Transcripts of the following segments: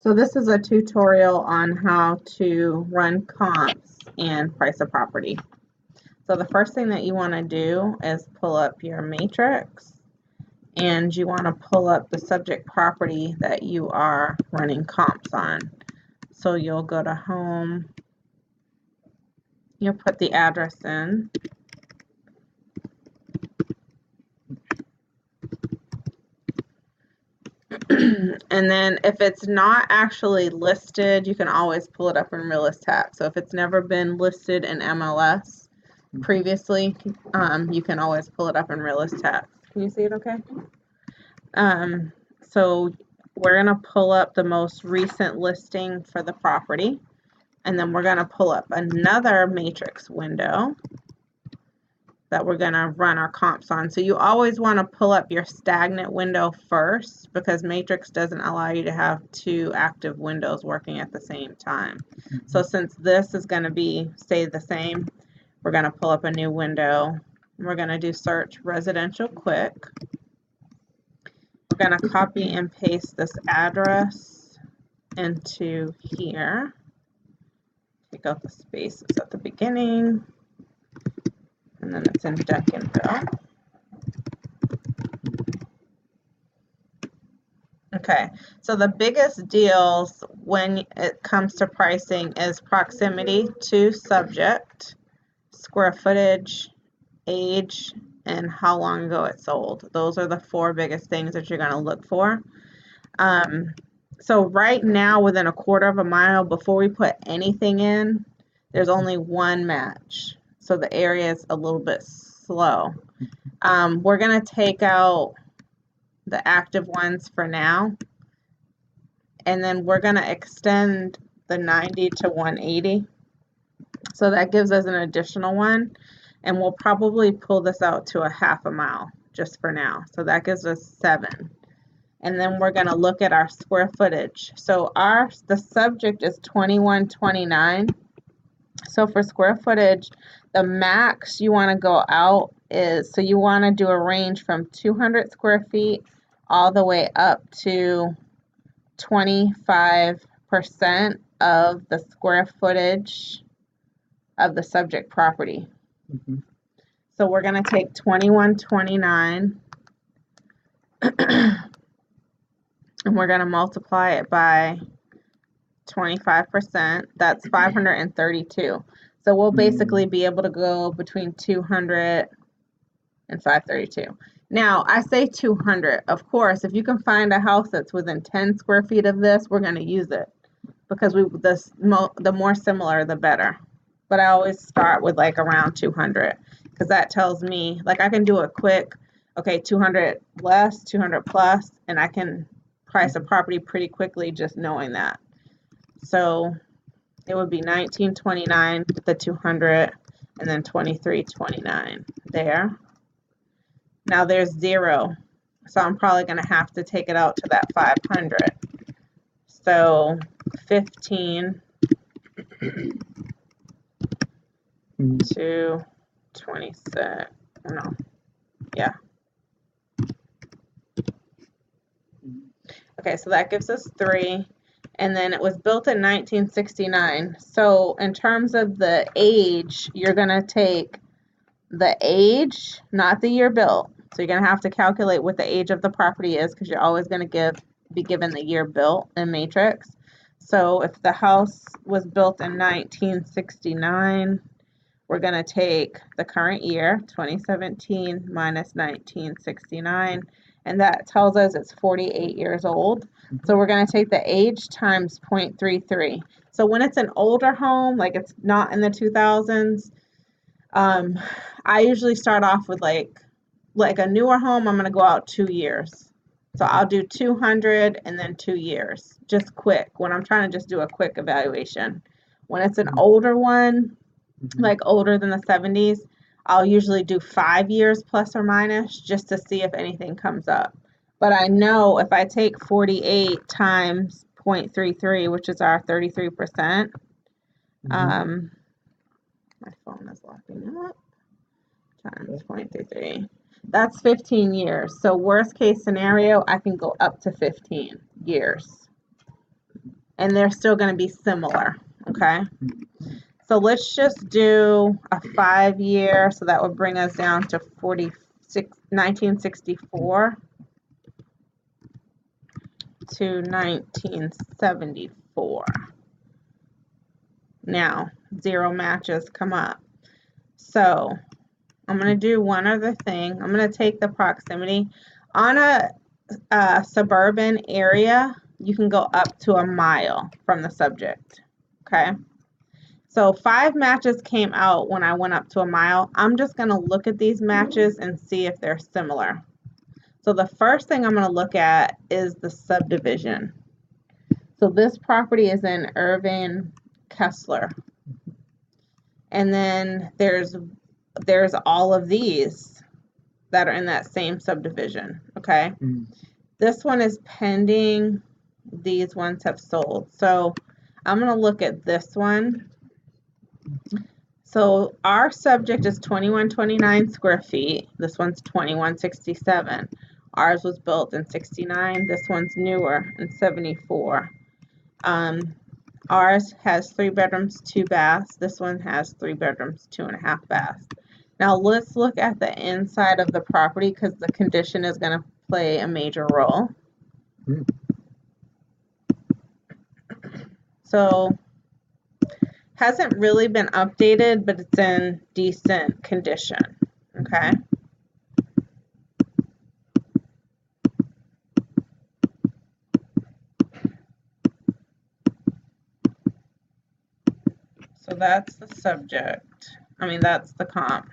So this is a tutorial on how to run comps and price a property. So the first thing that you want to do is pull up your matrix, and you want to pull up the subject property that you are running comps on. So you'll go to home, you'll put the address in, and then if it's not actually listed, you can always pull it up in Realist Tax. So if it's never been listed in MLS previously, you can always pull it up in Realist Tax. Can you see it okay? So we're going to pull up the most recent listing for the property, and then we're going to pull up another matrix window that we're going to run our comps on. So you always want to pull up your stagnant window first, because matrix doesn't allow you to have two active windows working at the same time. So since this is going to stay the same, we're going to pull up a new window. We're going to do search residential quick. We're going to copy and paste this address into here. Take out the spaces at the beginning, and then it's in Duncanville. Okay, so the biggest deals when it comes to pricing is proximity to subject, square footage, age, and how long ago it sold. Those are the four biggest things that you're going to look for. So right now, within a quarter of a mile, before we put anything in, there's only one match. So the area is a little bit slow. We're going to take out the active ones for now, and then we're going to extend the 90 to 180. So that gives us an additional one, and we'll probably pull this out to a half a mile just for now. So that gives us 7. And then we're going to look at our square footage. So the subject is 2129. So for square footage, the max you want to go out is, so you want to do a range from 200 square feet all the way up to 25% of the square footage of the subject property. So we're going to take 2129 and we're going to multiply it by 25%. That's 532. So we'll basically be able to go between 200 and 532. Now, I say 200. Of course, if you can find a house that's within 10 square feet of this, we're going to use it, because the more similar, the better. But I always start with like around 200, because that tells me, like, I can do it quick. Okay, 200 less, 200 plus, and I can price a property pretty quickly just knowing that. So it would be 1929 with the 200, and then 2329 there. Now there's 0, so I'm probably going to have to take it out to that 500. So 15 to 26. No, yeah. Okay, so that gives us 3. And then it was built in 1969. So in terms of the age, you're going to take the age, not the year built. So you're going to have to calculate what the age of the property is, because you're always going to be given the year built in matrix. So if the house was built in 1969, we're going to take the current year, 2017, minus 1969. And that tells us it's 48 years old. So we're going to take the age times 0.33. So when it's an older home, like it's not in the 2000s, I usually start off with like a newer home, I'm going to go out 2 years. So I'll do 200 and then 2 years, just quick, when I'm trying to just do a quick evaluation. When it's an older one, like older than the 70s, I'll usually do 5 years plus or minus, just to see if anything comes up. But I know if I take 48 times 0.33, which is our 33%, my phone is locking up, times 0.33, that's 15 years. So worst case scenario, I can go up to 15 years. and they're still going to be similar, okay? So let's just do a 5-year, so that would bring us down to 1964 to 1974. Now, 0 matches come up. So I'm going to do one other thing. I'm going to take the proximity. On a suburban area, you can go up to a mile from the subject, okay? So 5 matches came out when I went up to a mile. I'm just going to look at these matches and see if they're similar. So the first thing I'm going to look at is the subdivision. So this property is in Irving Kessler. And then there's all of these that are in that same subdivision, okay? This one is pending. These ones have sold. So I'm going to look at this one. So our subject is 2129 square feet. This one's 2167. Ours was built in 69. This one's newer in 74. Ours has 3 bedrooms, 2 baths. This one has 3 bedrooms, 2.5 baths. Now let's look at the inside of the property because the condition is going to play a major role. So hasn't really been updated, but it's in decent condition, okay? So that's the subject. That's the comp.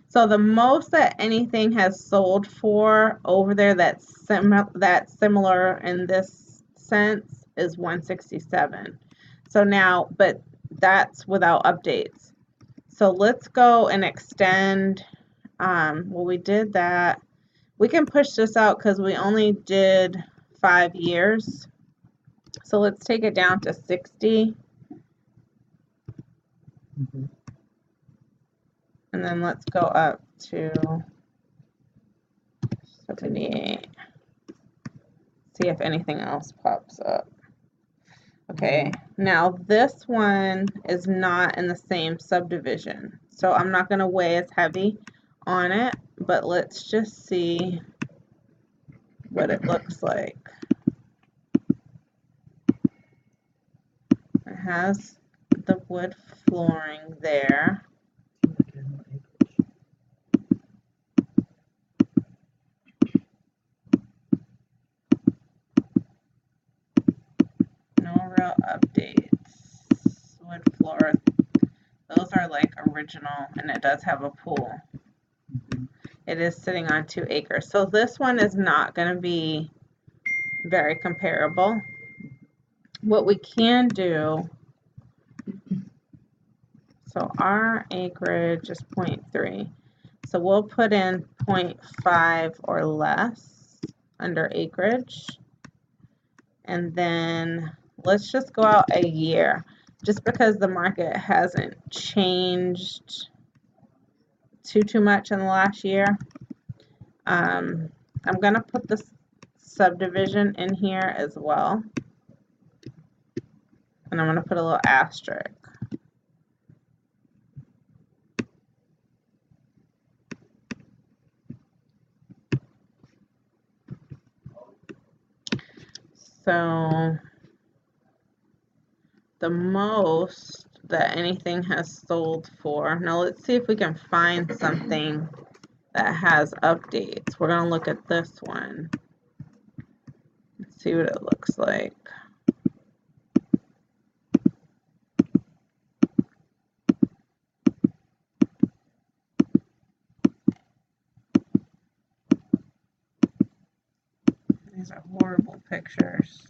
So the most that anything has sold for over there that's similar in this sense is 167. So now, but that's without updates. So let's go and extend. Well, we did that. We can push this out because we only did 5 years. So let's take it down to 60. And then let's go up to 78. See if anything else pops up. Okay, now this one is not in the same subdivision. So I'm not going to weigh as heavy on it, but let's just see what it looks like. It has the wood flooring there. No real updates. Wood floor. Those are like original, and it does have a pool. It is sitting on 2 acres. So this one is not going to be very comparable. What we can do, so our acreage is 0.3. So we'll put in 0.5 or less under acreage. And then let's just go out a year, just because the market hasn't changed too much in the last year. I'm going to put this subdivision in here as well. And I'm going to put a little asterisk. So the most that anything has sold for. Now let's see if we can find something that has updates. We're going to look at this one. Let's see what it looks like. These are horrible pictures.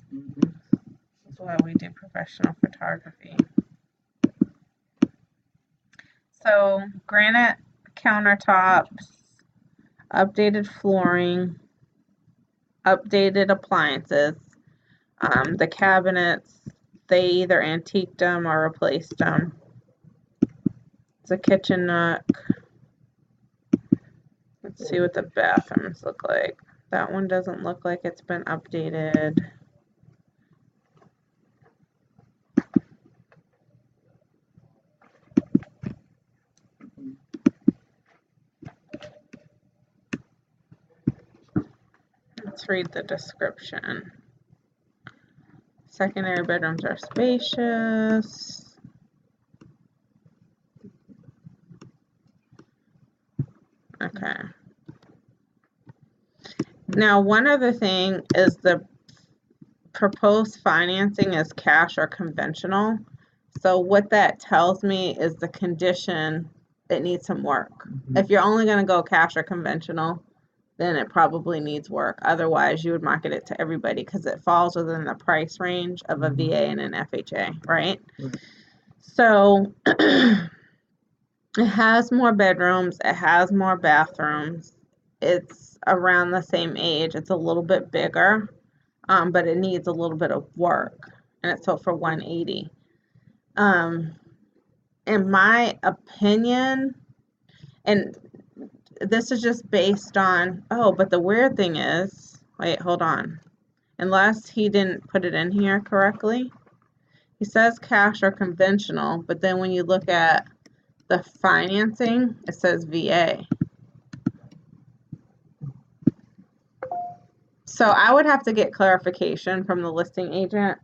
That's why we do professional photography. So granite countertops, updated flooring, updated appliances. The cabinets, they either antiqued them or replaced them. It's a kitchen nook. Let's see what the bathrooms look like. That one doesn't look like it's been updated. let's read the description. Secondary bedrooms are spacious. Okay. Now, one other thing is the proposed financing is cash or conventional. So what that tells me is the condition, it needs some work. If you're only going to go cash or conventional, then it probably needs work. Otherwise, you would market it to everybody because it falls within the price range of a VA and an FHA, right? So it has more bedrooms, it has more bathrooms, it's around the same age, it's a little bit bigger, but it needs a little bit of work, and it's sold for $180. In my opinion, and this is just based on, oh, but the weird thing is, wait, hold on. Unless he didn't put it in here correctly. He says cash or conventional, but then when you look at the financing, it says VA. So I would have to get clarification from the listing agent.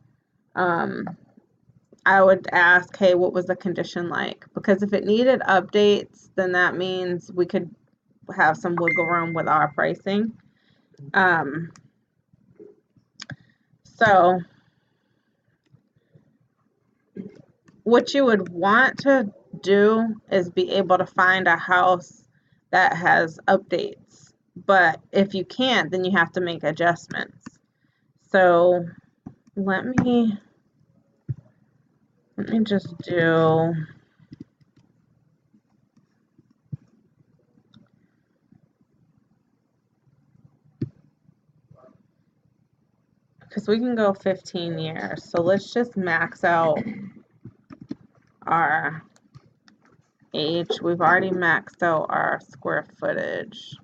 I would ask, hey, what was the condition like? Because if it needed updates, then that means we could have some wiggle room with our pricing. So what you would want to do is be able to find a house that has updates. But if you can't, then you have to make adjustments. So let me just do, because we can go 15 years. So let's just max out our age. We've already maxed out our square footage.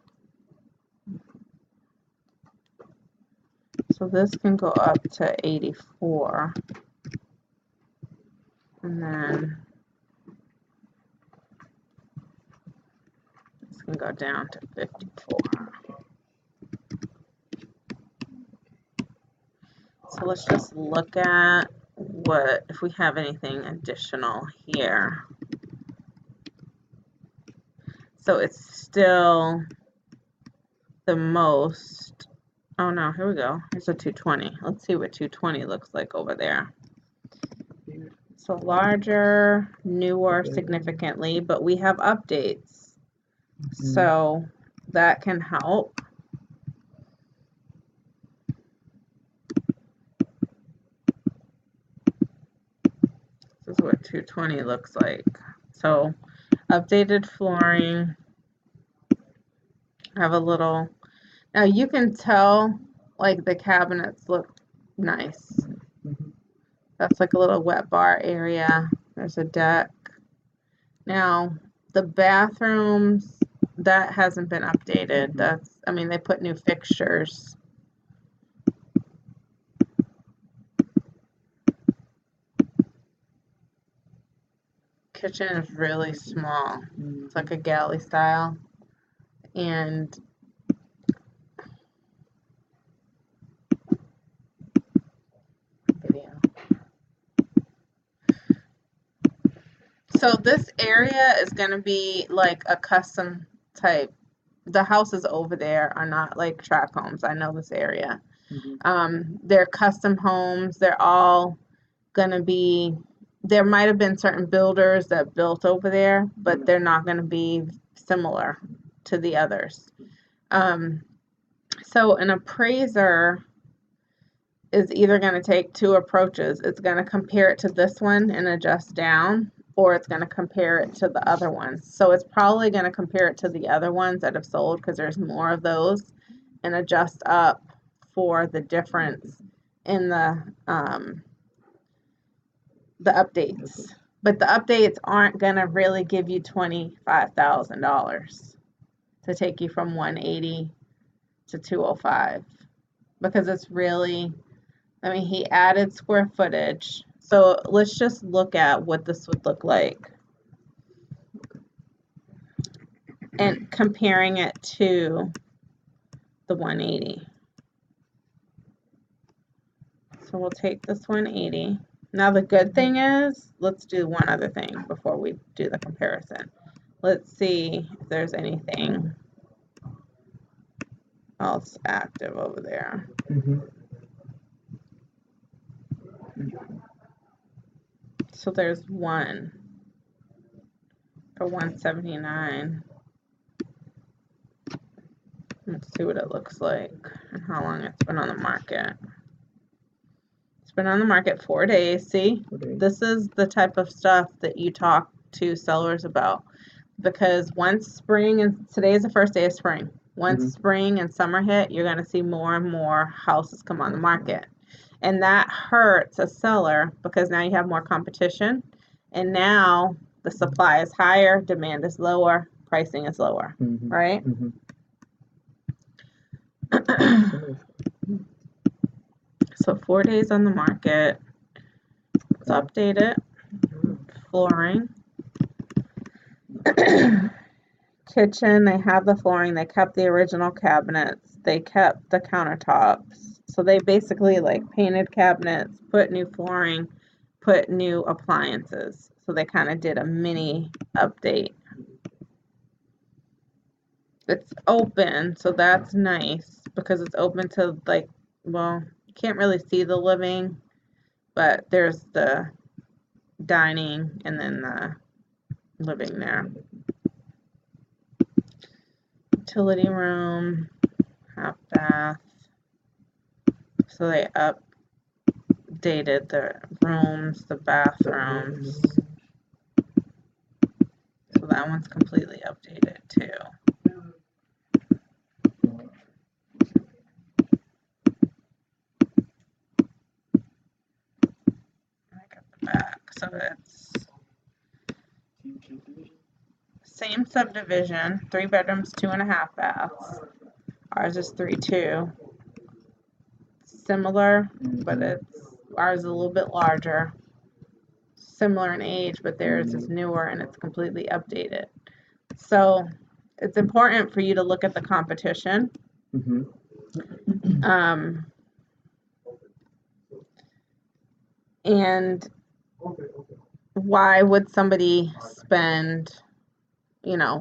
So this can go up to 84. And then this can go down to 54. So let's just look at what, if we have anything additional here. So it's still the most, oh no, here we go. Here's a 220. Let's see what 220 looks like over there. So larger, newer significantly, but we have updates. So that can help. This is what 220 looks like. So updated flooring. Have a little, now you can tell like the cabinets look nice. That's like a little wet bar area. There's a deck. Now the bathrooms, that hasn't been updated. That's, I mean, they put new fixtures. Kitchen is really small. It's like a galley style. And so this area is going to be like a custom type. The houses over there are not like tract homes. I know this area. They're custom homes. They're all going to be, there might have been certain builders that built over there, but they're not going to be similar to the others. So an appraiser is either going to take two approaches. It's going to compare it to this one and adjust down, or it's going to compare it to the other ones. So it's probably going to compare it to the other ones that have sold because there's more of those, and adjust up for the difference in the updates. But the updates aren't going to really give you $25,000 to take you from 180 to 205, because it's really, I mean, he added square footage. So let's just look at what this would look like and comparing it to the 180. So we'll take this 180. Now the good thing is, let's do one other thing before we do the comparison. Let's see if there's anything else active over there. So there's one for 179. Let's see what it looks like and how long it's been on the market. It's been on the market 4 days. See, this is the type of stuff that you talk to sellers about, because once spring, and today is the first day of spring, once spring and summer hit, you're going to see more and more houses come on the market. And that hurts a seller because now you have more competition, and now the supply is higher, demand is lower, pricing is lower, right? So 4 days on the market. Let's update it. Flooring. Kitchen, they have the flooring. They kept the original cabinets. They kept the countertops. So they basically like painted cabinets, put new flooring, put new appliances. So they kind of did a mini update. It's open, so that's nice because it's open to, like, well, you can't really see the living, but there's the dining and then the living there. Utility room, half bath. So they updated the rooms, the bathrooms. So that one's completely updated too. I got the back, so it's same subdivision, 3 bedrooms, 2.5 baths. Ours is 3.2. Similar, but ours is a little bit larger. Similar in age, but theirs is newer and it's completely updated. So it's important for you to look at the competition. And why would somebody spend,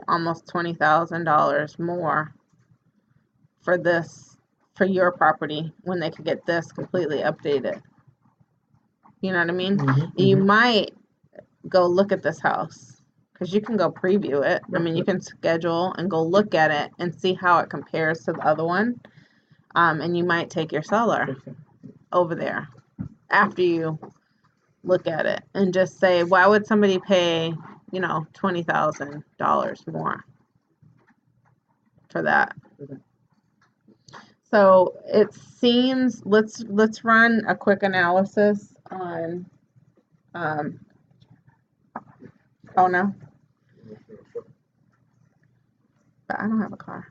almost $20,000 more for this, for your property, when they could get this completely updated? You know what I mean? You might go look at this house, because you can go preview it. I mean, you can schedule and go look at it and see how it compares to the other one. And you might take your seller over there after you look at it and just say, why would somebody pay, $20,000 more for that? So it seems, let's run a quick analysis on, oh no, but I don't have a car.